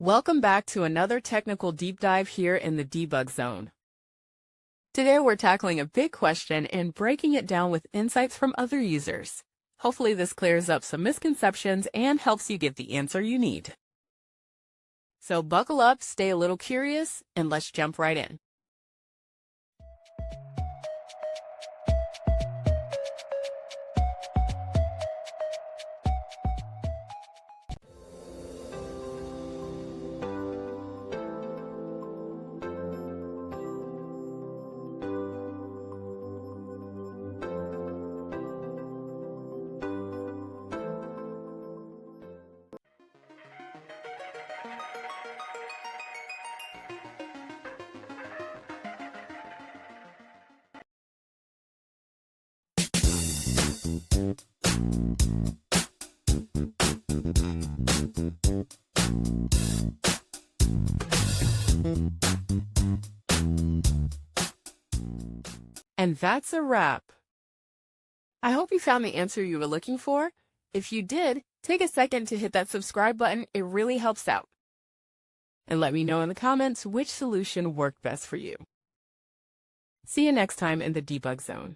Welcome back to another technical deep dive here in the debug zone. Today we're tackling a big question and breaking it down with insights from other users. Hopefully this clears up some misconceptions and helps you get the answer you need. So buckle up, stay a little curious, and let's jump right in. And that's a wrap. I hope you found the answer you were looking for. If you did, take a second to hit that subscribe button. It really helps out. And let me know in the comments which solution worked best for you. See you next time in the debug zone.